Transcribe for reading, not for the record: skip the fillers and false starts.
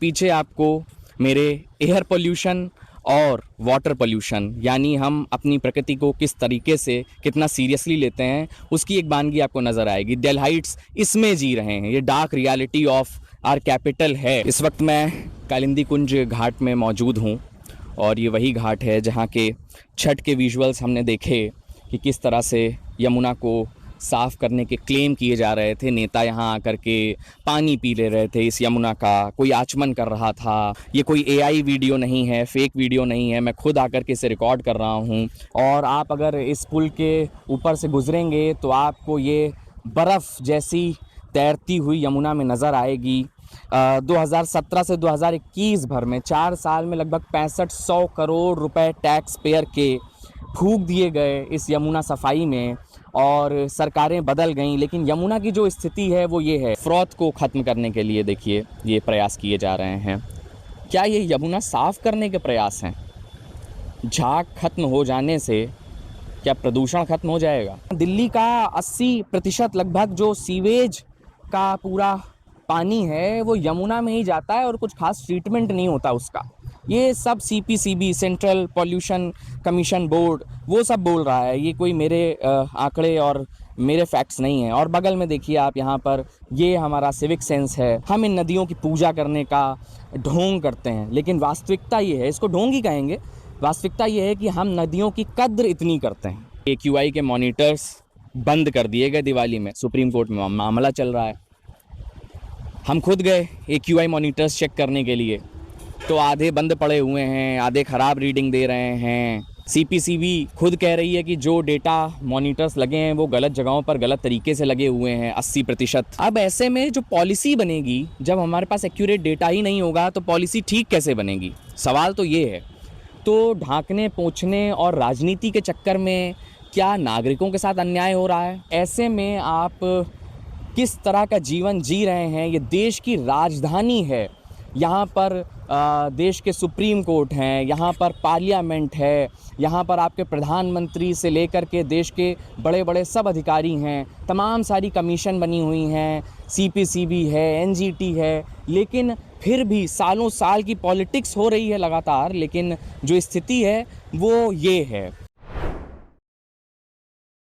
पीछे आपको मेरे एयर पोल्यूशन और वाटर पोल्यूशन यानी हम अपनी प्रकृति को किस तरीके से कितना सीरियसली लेते हैं उसकी एक वानगी आपको नज़र आएगी। डेल्हाइट्स इसमें जी रहे हैं, ये dark reality of are capital है। इस वक्त मैं कालिंदी कुंज घाट में मौजूद हूँ और ये वही घाट है जहाँ के छठ के विजुअल्स हमने देखे कि किस तरह से यमुना को साफ़ करने के क्लेम किए जा रहे थे। नेता यहाँ आकर के पानी पी ले रहे थे इस यमुना का, कोई आचमन कर रहा था। ये कोई एआई वीडियो नहीं है, फेक वीडियो नहीं है, मैं खुद आकर के इसे रिकॉर्ड कर रहा हूँ। और आप अगर इस पुल के ऊपर से गुजरेंगे तो आपको ये बर्फ़ जैसी तैरती हुई यमुना में नज़र आएगी। 2017 से 2021 भर में 4 साल में लगभग 6500 करोड़ रुपए टैक्स पेयर के फूंक दिए गए इस यमुना सफाई में और सरकारें बदल गईं, लेकिन यमुना की जो स्थिति है वो ये है। फ्रॉड को ख़त्म करने के लिए देखिए ये प्रयास किए जा रहे हैं। क्या ये यमुना साफ़ करने के प्रयास हैं? झाग खत्म हो जाने से क्या प्रदूषण खत्म हो जाएगा? दिल्ली का 80% लगभग जो सीवेज का पूरा पानी है वो यमुना में ही जाता है और कुछ खास ट्रीटमेंट नहीं होता उसका। ये सब CPCB central pollution commission board वो सब बोल रहा है, ये कोई मेरे आंकड़े और मेरे फैक्ट्स नहीं हैं। और बगल में देखिए आप, यहाँ पर ये हमारा सिविक सेंस है। हम इन नदियों की पूजा करने का ढोंग करते हैं, लेकिन वास्तविकता ये है, इसको ढोंग ही कहेंगे, वास्तविकता ये है कि हम नदियों की कद्र इतनी करते हैं। AQI के मॉनिटर्स बंद कर दिए गए दिवाली में, सुप्रीम कोर्ट में मामला चल रहा है। हम खुद गए AQI मॉनिटर्स चेक करने के लिए, तो आधे बंद पड़े हुए हैं, आधे ख़राब रीडिंग दे रहे हैं। CPCB खुद कह रही है कि जो डेटा मॉनिटर्स लगे हैं वो गलत जगहों पर गलत तरीके से लगे हुए हैं 80%। अब ऐसे में जो पॉलिसी बनेगी, जब हमारे पास एक्यूरेट डेटा ही नहीं होगा तो पॉलिसी ठीक कैसे बनेगी? सवाल तो ये है। तो ढांकने पोंछने और राजनीति के चक्कर में क्या नागरिकों के साथ अन्याय हो रहा है? ऐसे में आप किस तरह का जीवन जी रहे हैं? ये देश की राजधानी है, यहाँ पर देश के सुप्रीम कोर्ट हैं, यहाँ पर पार्लियामेंट है, यहाँ पर आपके प्रधानमंत्री से लेकर के देश के बड़े बड़े सब अधिकारी हैं, तमाम सारी कमीशन बनी हुई हैं, CPCB है, NGT है, लेकिन फिर भी सालों साल की पॉलिटिक्स हो रही है लगातार। लेकिन जो स्थिति है वो ये है।